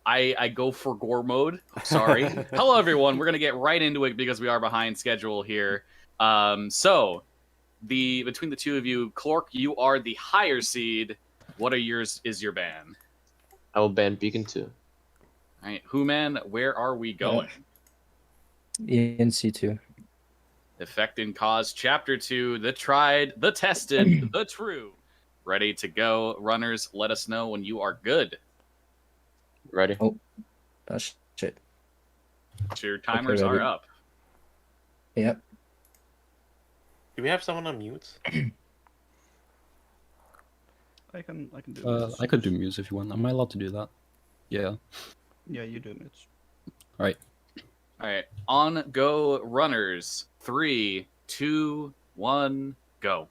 I go for gore mode. Sorry. Hello, everyone. We're gonna get right into it because we are behind schedule here. So between the two of you, Clork, you are the higher seed. What are yours? Is your ban? I will ban Beacon too. All right, H00man, where are we going? ENC2. Effect and Cause, Chapter 2, the tried, the tested, the true. Ready to go. Runners, let us know when you are good. Ready? Oh, shit. Your timers are up. Yep. Do we have someone on mute? I can do this. I could do muse if you want. Am I allowed to do that? Yeah. Yeah, you do it. All right. All right. On go, runners. 3, 2, 1, go.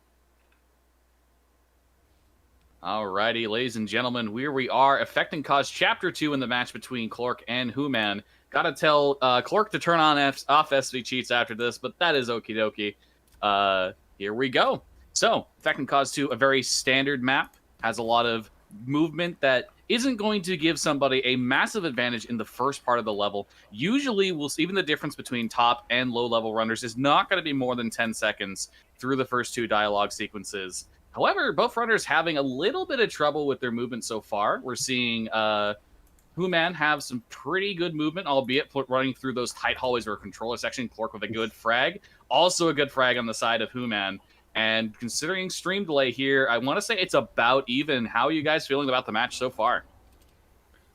Alrighty, ladies and gentlemen, here we are. Effect and Cause Chapter 2 in the match between Clork and H00man. Gotta tell Clork to turn on off SV cheats after this, but that is okie dokie. Here we go. So, Effect and Cause 2, a very standard map. Has a lot of movement that isn't going to give somebody a massive advantage in the first part of the level. Usually, we'll see even the difference between top and low-level runners is not going to be more than 10 seconds through the first two dialogue sequences. However, both runners having a little bit of trouble with their movement so far. We're seeing H00man have some pretty good movement, albeit running through those tight hallways or controller section. Clork with a good frag. Also a good frag on the side of H00man. And considering stream delay here, I want to say it's about even. How are you guys feeling about the match so far?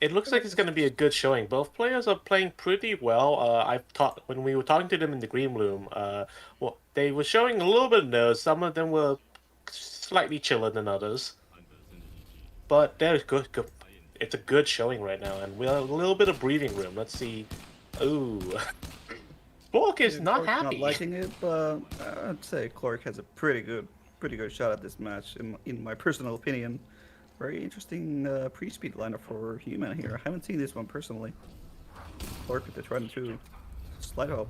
It looks like it's going to be a good showing. Both players are playing pretty well. When we were talking to them in the green room, well, they were showing a little bit of nerves. Some of them were slightly chiller than others, but they're good. It's a good showing right now, and we have a little bit of breathing room. Let's see. Ooh. Clork is not happy. Not liking it, but I'd say Clork has a pretty good shot at this match, in my personal opinion. Very interesting pre-speed lineup for H00man here. I haven't seen this one personally. Clork with the trying to slide up.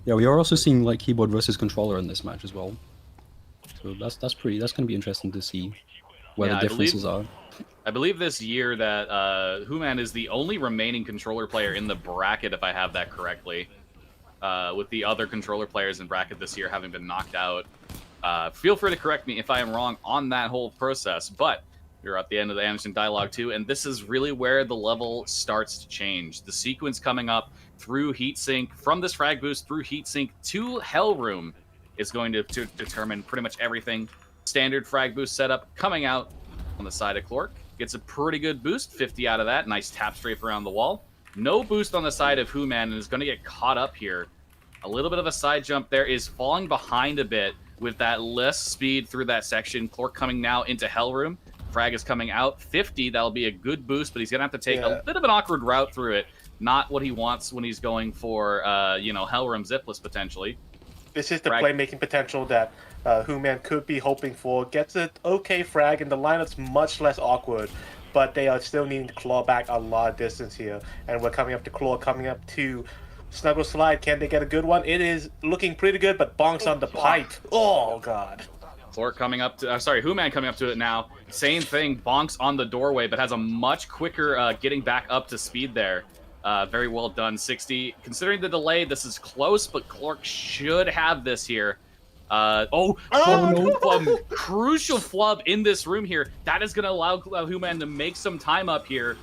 Yeah, we are also seeing like keyboard versus controller in this match as well. So that's gonna be interesting to see where the differences are. I believe this year that H00man is the only remaining controller player in the bracket, if I have that correctly. With the other controller players in bracket this year having been knocked out. Feel free to correct me if I am wrong on that whole process, but we're at the end of the Anderson Dialogue 2, and this is really where the level starts to change. The sequence coming up through Heatsink, from this frag boost through Heatsink to Hell Room is going to determine pretty much everything. Standard frag boost setup coming out on the side of Clork. Gets a pretty good boost, 50 out of that. Nice tap strafe around the wall. No boost on the side of H00man, and is going to get caught up here. A little bit of a side jump there, is falling behind a bit with that less speed through that section. Clork coming now into Hell Room. Frag is coming out. 50, that'll be a good boost, but he's going to have to take a bit of an awkward route through it. Not what he wants when he's going for, Hell Room zipless, potentially. This is the playmaking potential that H00man could be hoping for. Gets an okay frag, and the lineup's much less awkward, but they are still needing to claw back a lot of distance here. And we're coming up to Clork, coming up to Snuggle Slide. Can they get a good one? It is looking pretty good, but bonks on the pipe. Oh, God. Clork coming up to, H00man coming up to it now. Same thing, bonks on the doorway, but has a much quicker getting back up to speed there. Very well done, 60. Considering the delay, this is close, but Clork should have this here. Crucial flub in this room here. That is going to allow H00man to make some time up here.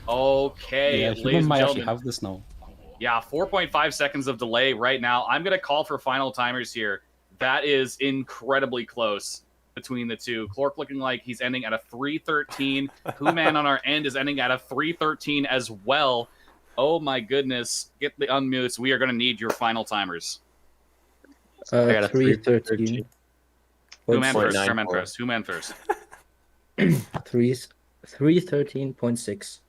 Okay, yeah, ladies H00man and might actually gentlemen. have this now. Yeah, 4.5 seconds of delay right now. I'm going to call for final timers here. That is incredibly close between the two. Clork looking like he's ending at a 3:13. H00man on our end is ending at a 3:13 as well. Oh my goodness. Get the unmutes. We are going to need your final timers. I got a 3:13. H00man first. 3:9. H00man first. 3:13.6.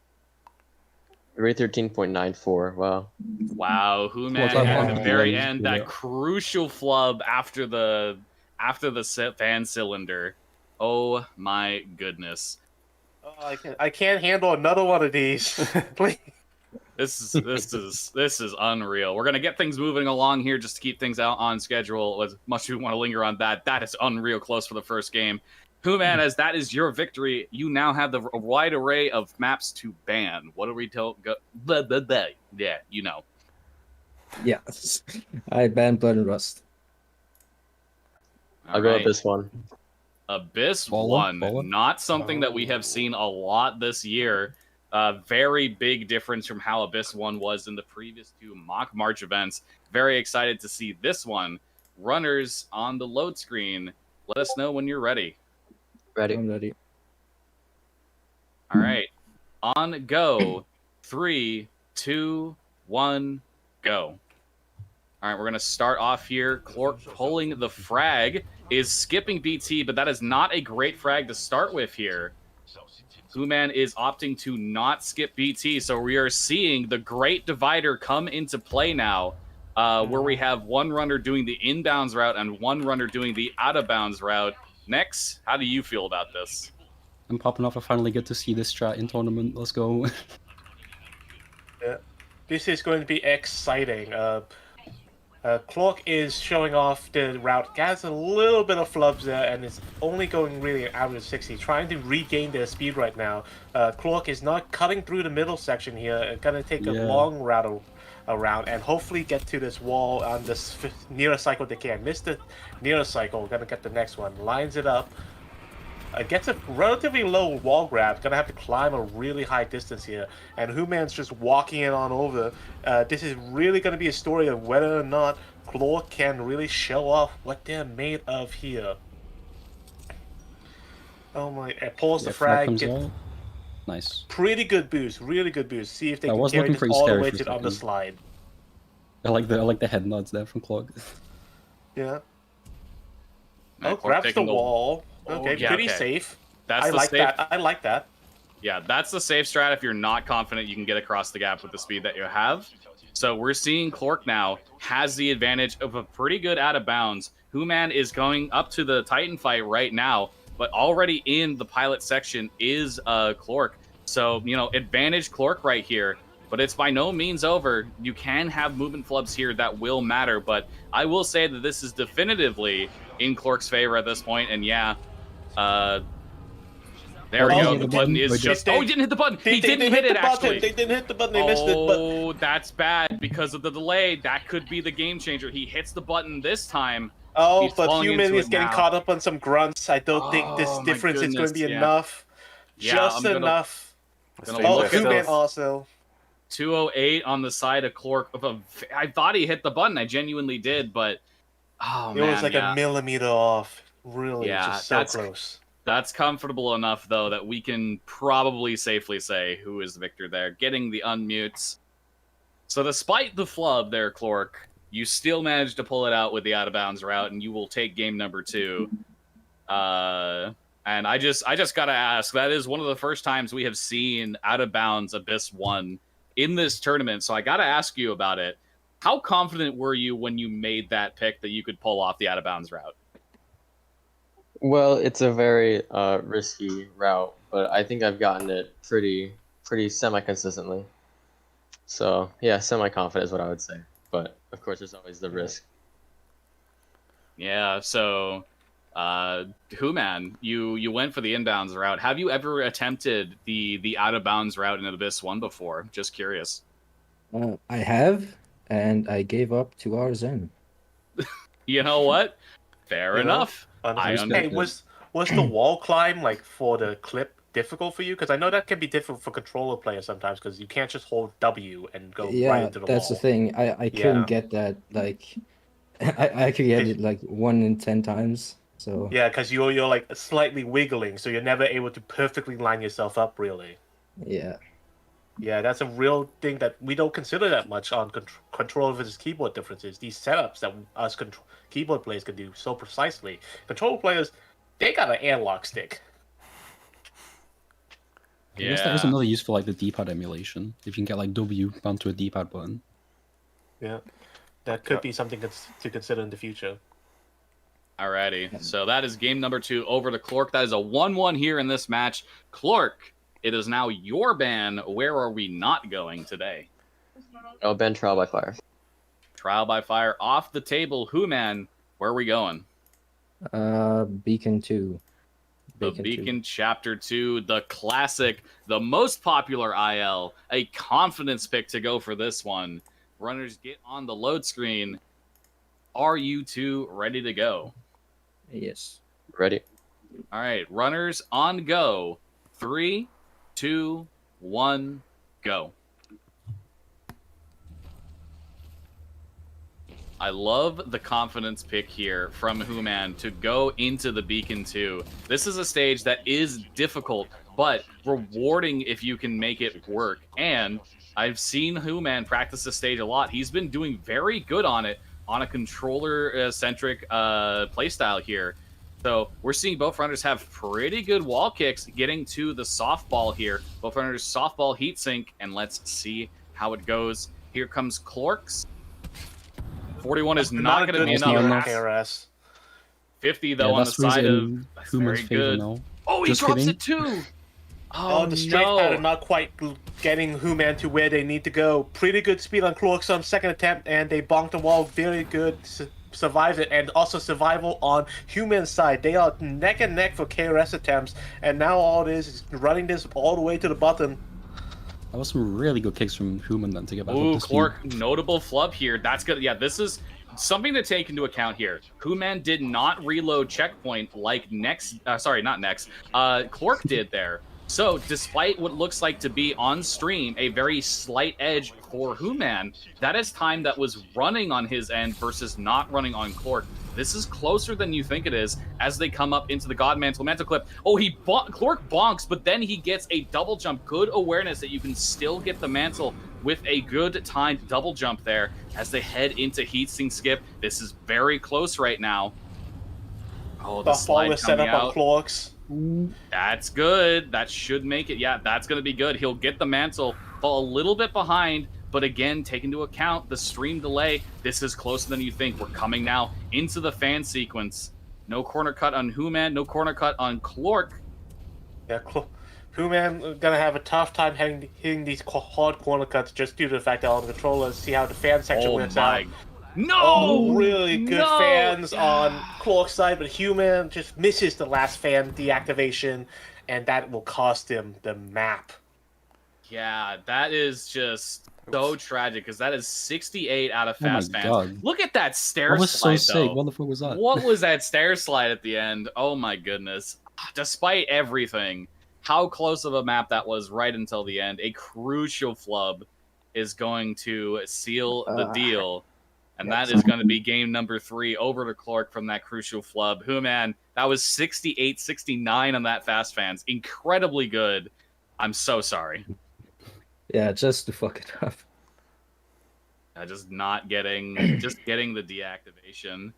3:13.94. Wow. Wow, H00man at the very end, that crucial flub after the fan cylinder. Oh my goodness. Oh, I can't handle another one of these. Please. This is unreal. We're gonna get things moving along here just to keep things out on schedule. As much as we want to linger on that, that is unreal close for the first game. H00man, as that is your victory, you now have the wide array of maps to ban. What are we told? Blah, blah, blah. Yeah, you know. Yes. I banned Blood and Rust. I'll go with this one. Abyss Baller, 1, baller. not something that we have seen a lot this year. Very big difference from how Abyss 1 was in the previous 2 Mach March events. Very excited to see this one. Runners on the load screen. Let us know when you're ready. Ready. I'm ready. All right. On go. 3, 2, 1, go. All right, we're going to start off here. Clork pulling the frag, is skipping BT, but that is not a great frag to start with here. H00man is opting to not skip BT, so we are seeing the Great Divider come into play now, where we have one runner doing the inbounds route and one runner doing the out-of-bounds route. Next, how do you feel about this? I'm popping off. I finally get to see this strat in tournament. Let's go. Yeah, this is going to be exciting. Clork is showing off the route. Has a little bit of flubs there, and is only going really out of 60, trying to regain their speed right now. Clork is not cutting through the middle section here, and gonna take a long route around, and hopefully get to this wall on this near cycle they can. Missed the near cycle, gonna get the next one. Lines it up. Gets a relatively low wall grab. Gonna have to climb a really high distance here, and H00man's just walking it on over. This is really gonna be a story of whether or not Clork can really show off what they're made of here. Oh my! It pulls the frag. Comes out. Nice. Pretty good boost. Really good boost. See if they I can was carry looking this pretty all the scary way for a to on the second. slide. I like the head nods there from Clork. Yeah. Now, Oh, Clork grabs the taking wall. Oh, Okay, yeah, pretty okay. safe. That's I the like safe. that. I like that. Yeah, that's the safe strat if you're not confident you can get across the gap with the speed that you have. So we're seeing Clork now has the advantage of a pretty good out of bounds. H00man is going up to the Titan fight right now, but already in the pilot section is Clork. So, you know, advantage Clork right here, but it's by no means over. You can have movement flubs here that will matter, but I will say that this is definitively in Clork's favor at this point, and yeah, there we Oh, go. he The hit the button button. is They just... did. Oh, he didn't hit the button. He They didn't hit it, the button. actually. They didn't hit the button. They missed it. But Oh, that's bad because of the delay. That could be the game changer. He hits the button this time. oh, He's but falling H00man into is it getting now. caught up on some grunts. I don't think this Oh, my difference is going to be goodness, yeah. enough. Yeah, Just I'm gonna- enough. Gonna Oh, look at H00man this. also. 208 on the side of Clork. I thought he hit the button. I genuinely did, but... Oh, It man, was like yeah. a millimeter off. Really, Yeah, just so that's- close. That's comfortable enough, though, that we can probably safely say who is the victor there. Getting the unmutes. So despite the flub there, Clork, you still managed to pull it out with the out-of-bounds route, and you will take game number 2. And I just gotta ask, that is one of the first times we have seen out-of-bounds Abyss 1 in this tournament, so I gotta ask you about it. How confident were you when you made that pick that you could pull off the out-of-bounds route? Well, it's a very risky route, but I think I've gotten it pretty semi-consistently. So yeah, semi-confident is what I would say. But of course, there's always the risk. Yeah, so H00man, you went for the inbounds route. Have you ever attempted the out of bounds route in Abyss 1 before? Just curious. I have, and I gave up 2 hours in. You know what? Fair You know? enough. I Hey, understand. was the wall climb like for the clip difficult for you? Because I know that can be difficult for controller players sometimes because you can't just hold W and go right Yeah, into the that's wall. the thing. I Yeah. couldn't get that. Like, I could get it like 1 in 10 times. So Yeah, because you're like slightly wiggling, so you're never able to perfectly line yourself up. Really. yeah. Yeah, that's a real thing that we don't consider that much on controller versus keyboard differences. These setups that us keyboard players can do so precisely. Controller players, they got an analog stick. I guess that is another use for like the D-pad emulation. If you can get like W bound to a D-pad button. Yeah, that could be something to consider in the future. Alrighty, so that is game number 2 over to Clork. That is a 1-1 here in this match. Clork, it is now your ban. Where are we not going today? I'll ban trial by fire. Trial by fire off the table. H00man, where are we going? Beacon 2. The Beacon Chapter 2, the classic, the most popular IL, a confidence pick to go for this one. Runners get on the load screen. Are you two ready to go? Yes. Ready. All right, runners on go. 3, 2, 1, go. I love the confidence pick here from H00man to go into the Beacon 2. This is a stage that is difficult, but rewarding if you can make it work. And I've seen H00man practice this stage a lot. He's been doing very good on it on a controller-centric playstyle here. So we're seeing both runners have pretty good wall kicks getting to the softball here. Both runners softball heat sink, and let's see how it goes. Here comes Clork's. 41 is not going to be enough. KRS. 50 though on the side of that's very good. Now. Oh, he Just drops kidding. it too. Oh, the straight pattern not quite getting H00man to where they need to go. Pretty good speed on Clork's on second attempt, and they bonked the wall. Very good. Survives it, and also survival on H00man's side. They are neck and neck for KRS attempts, and now all it is running this all the way to the button. That was some really good kicks from H00man then to get back Ooh, up to speed. Clork, notable flub here. That's good. Yeah, this is something to take into account here. H00man did not reload checkpoint like Clork did there. So, despite what looks like to be on stream a very slight edge for H00man, that is time that was running on his end versus not running on Clork. This is closer than you think it is as they come up into the God Mantle clip. Oh, Clork bonks, but then he gets a double jump. Good awareness that you can still get the mantle with a good timed double jump there as they head into heatsink skip. This is very close right now. Oh, the slide is set up out. on Clork's. That's good. That should make it. Yeah, that's going to be good. He'll get the mantle, fall a little bit behind, but again, take into account the stream delay. This is closer than you think. We're coming now into the fan sequence. No corner cut on H00man, no corner cut on Clork. Yeah, H00man gonna have a tough time hitting these hard corner cuts just due to the fact that on the controllers, see how the fan section works out. No! Oh, really good fans on Clork's side, but H00man just misses the last fan deactivation, and that will cost him the map. Yeah, that is just so tragic because that is 68 out of Oh my fast fans. God. Look at that stair That was slide, so though. sick. What the fuck was that? What was that stair slide at the end? Oh my goodness. Despite everything, how close of a map that was right until the end. A crucial flub is going to seal the deal. And that is going to be game number 3 over to Clork from that crucial flub. H00man, that was 68-69 on that fast fans. Incredibly good. I'm so sorry. Yeah, just to fuck it up. Just not getting, just getting the deactivation.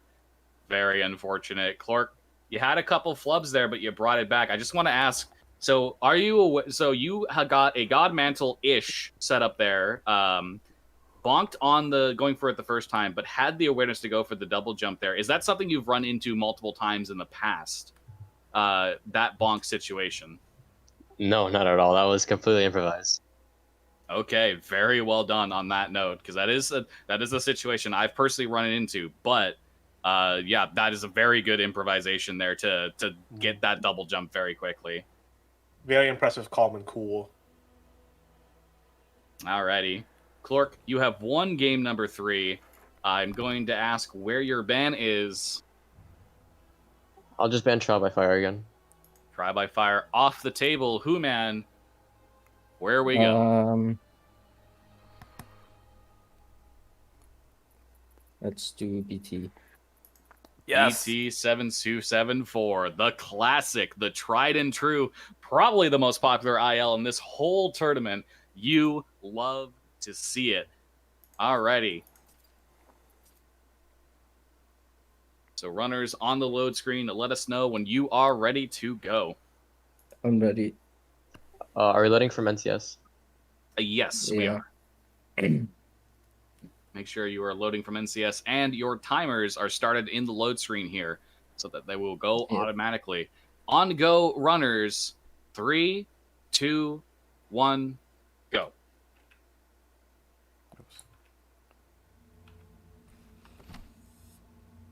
Very unfortunate. Clork, you had a couple flubs there, but you brought it back. I just want to ask, so are you, so you got a God Mantle-ish set up there, bonked on the going for it the first time, but had the awareness to go for the double jump there. Is that something you've run into multiple times in the past? That bonk situation? No, not at all. That was completely improvised. Okay, very well done on that note, because that is a situation I've personally run into. But yeah, that is a very good improvisation there to get that double jump very quickly. Very impressive, calm and cool. Alrighty. Clork, you have won game number 3. I'm going to ask where your ban is. I'll just ban trial by fire again. Try by fire off the table. H00man, where we go? Let's do BT. Yes. BT7274, the classic, the tried and true, probably the most popular IL in this whole tournament. You love to see it. Alrighty. So runners on the load screen, let us know when you are ready to go. I'm ready. Are we loading from NCS? Yes, we are. Make sure you are loading from NCS and your timers are started in the load screen here so that they will go automatically. On go runners, 3, 2, 1, go.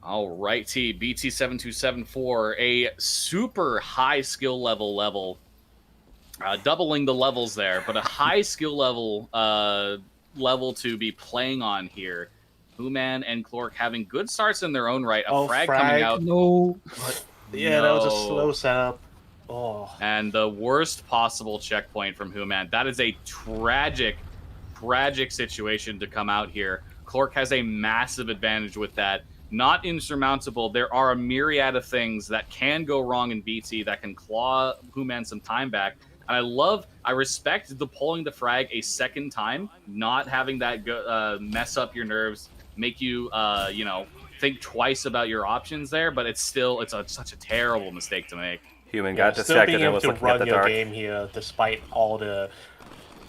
Alrighty, BT7274, a super high skill level. Doubling the levels there, but a high skill level to be playing on here. H00man and Clork having good starts in their own right. A frag coming out. No. Yeah, that was a slow setup. Oh. And the worst possible checkpoint from H00man. That is a tragic situation to come out here. Clork has a massive advantage with that. Not insurmountable. There are a myriad of things that can go wrong in BT that can claw H00man some time back. And I respect the pulling the frag a second time, not having that mess up your nerves, make you, think twice about your options there. But it's such a terrible mistake to make. H00man Yeah, got still distracted being and able was to looking at the run your dark. game here, despite all the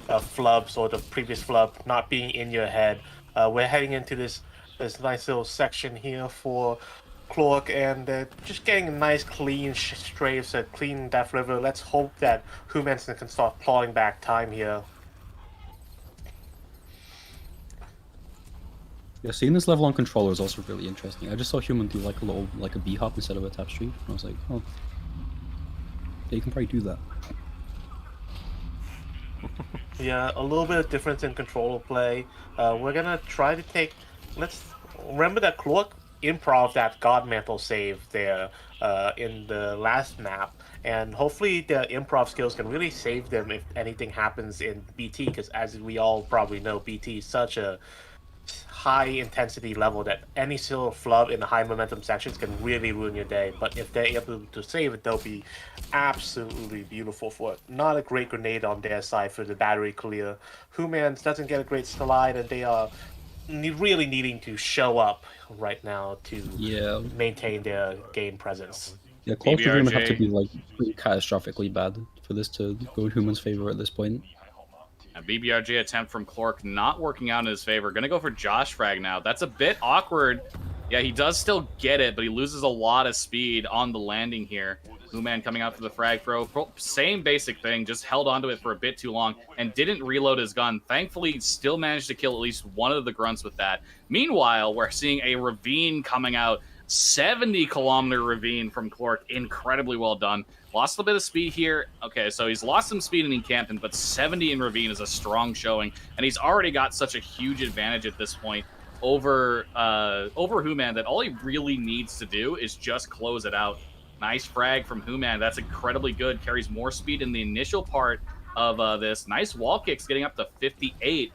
flubs or the previous flub not being in your head. We're heading into this nice little section here for Clork, and just getting a nice clean strafes, a clean Death River. Let's hope that H00man can start clawing back time here. Yeah, seeing this level on controller is also really interesting. I just saw H00man do like a B hop instead of a tap streak, and I was like, oh, yeah, you can probably do that. Yeah, a little bit of difference in controller play. We're gonna try to take. Let's remember that Clork improv that God Mantle save there in the last map, and hopefully the improv skills can really save them if anything happens in BT. Because as we all probably know, BT is such a high intensity level that any sort of flub in the high momentum sections can really ruin your day. But if they're able to save it, they'll be absolutely beautiful for it. Not a great grenade on their side for the battery clear. H00man doesn't get a great slide, and they are really needing to show up right now to maintain their game presence. Yeah, Clork's really gonna have to BBRJ. be like pretty catastrophically bad for this to go in H00man's favor at this point. A BBRJ attempt from Clork not working out in his favor. Gonna go for Josh frag now. That's a bit awkward. Yeah, he does still get it, but he loses a lot of speed on the landing here. H00man coming out for the frag throw. Same basic thing, just held onto it for a bit too long and didn't reload his gun. Thankfully, still managed to kill at least one of the grunts with that. Meanwhile, we're seeing a ravine coming out. 70-kilometer ravine from Clork. Incredibly well done. Lost a bit of speed here. Okay, so he's lost some speed in encampment, but 70 in ravine is a strong showing, and he's already got such a huge advantage at this point over H00man that all he really needs to do is just close it out. Nice frag from H00man. That's incredibly good. Carries more speed in the initial part of this. Nice wall kicks getting up to 58.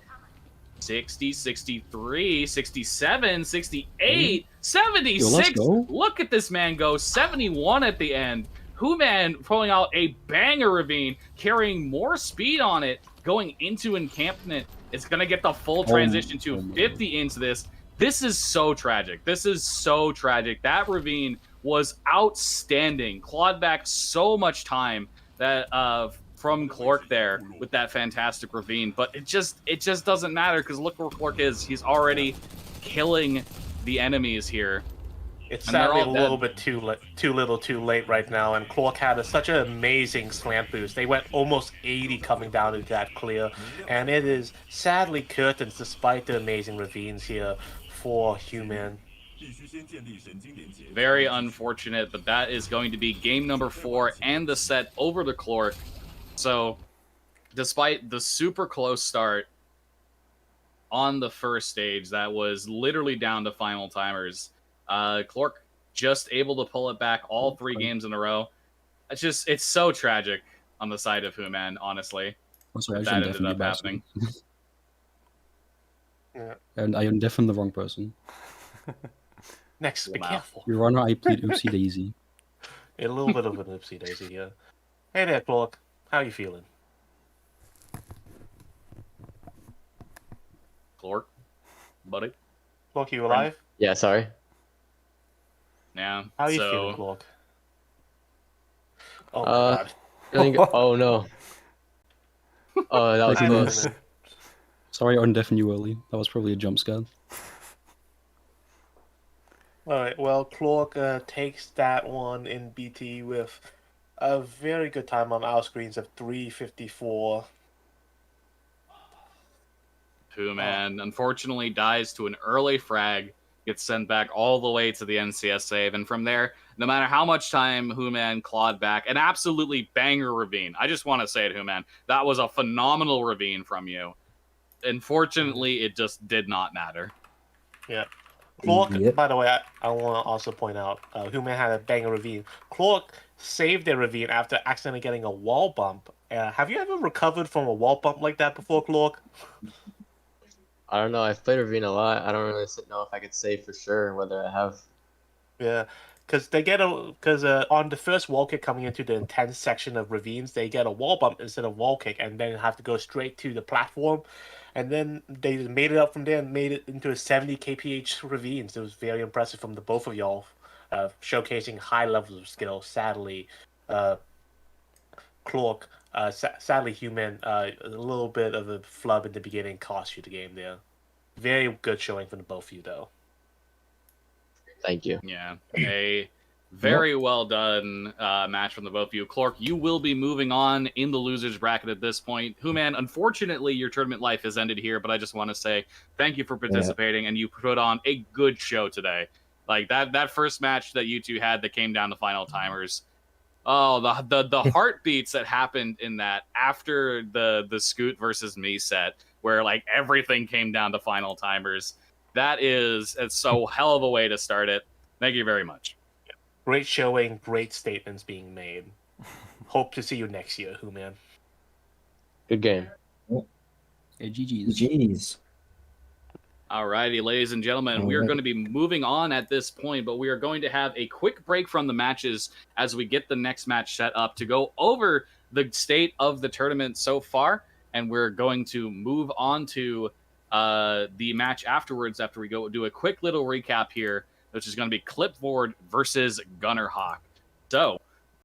60, 63, 67, 68, 76. Yo, let's go. Look at this man go. 71 at the end. H00man pulling out a banger ravine, carrying more speed on it, going into encampment. It's going to get the full transition to 50 into this. This is so tragic. This is so tragic. That ravine was outstanding. Clawed back so much time that from Clork there with that fantastic ravine, but it just doesn't matter because look where Clork is. He's already killing the enemies here. It's And they're sadly a all little dead. bit too little too late right now, and Clork had such an amazing slant boost. They went almost 80 coming down into that clear, and it is sadly curtains despite the amazing ravines here for H00man. Very unfortunate, but that is going to be game number 4 and the set over the Clork. So, despite the super close start on the first stage, that was literally down to final timers, Clork just able to pull it back all 3 games in a row. It's so tragic on the side of H00man, honestly. Oh, sorry, I that shouldn't ended definitely up bash happening. him. Yeah. And I am definitely the wrong person. Next, be Wow. careful. Your Honor, I plead oopsie daisy. A little bit of an oopsie daisy here. Hey there, Clork. How you feeling? Clork, buddy. Clork, you alive? Yeah, sorry. Yeah. How you so, feeling, Clork? Oh my Uh, god. Feeling oh no. Oh, that was Like, close. Sorry I undeafened you early. That was probably a jump scare. Alright, well, Clork takes that one in BT with a very good time on our screens of 3:54. H00man unfortunately dies to an early frag gets sent back all the way to the NCS save. And from there, no matter how much time H00man clawed back, an absolutely banger ravine. I just want to say it, H00man. That was a phenomenal ravine from you. Unfortunately, it just did not matter. Yeah. Clork, Yep. by the way, I want to also point out, H00man had a banger ravine. Clork saved their ravine after accidentally getting a wall bump. Have you ever recovered from a wall bump like that before, Clork? I don't know. I've played Ravine a lot. I don't really know if I could say for sure whether I have. Yeah, because on the first wall kick coming into the intense section of ravines, they get a wall bump instead of wall kick, and then have to go straight to the platform, and then they made it up from there and made it into a 70 kph ravines. It was very impressive from the both of y'all, showcasing high levels of skill. Sadly, Clork, sadly H00man, a little bit of a flub in the beginning cost you the game there. Very good showing from the both of you though. Thank you. Yeah, a very well done match from the both of you. Clork, you will be moving on in the losers bracket at this point. H00man, unfortunately, your tournament life has ended here, but I just want to say thank you for participating, and you put on a good show today. Like that first match that you two had that came down to final timers. Oh, the heartbeats that happened in that after the Scoot versus me set, where like everything came down to final timers. It's so hell of a way to start it. Thank you very much. Great showing, great statements being made. Hope to see you next year, H00man. Good game. Hey, GG's. Jeez. Alrighty, ladies and gentlemen, we are going to be moving on at this point, but we are going to have a quick break from the matches as we get the next match set up to go over the state of the tournament so far, and we're going to move on to the match afterwards after we go do a quick little recap here, which is going to be Clipboard versus Gunnerhawk. So,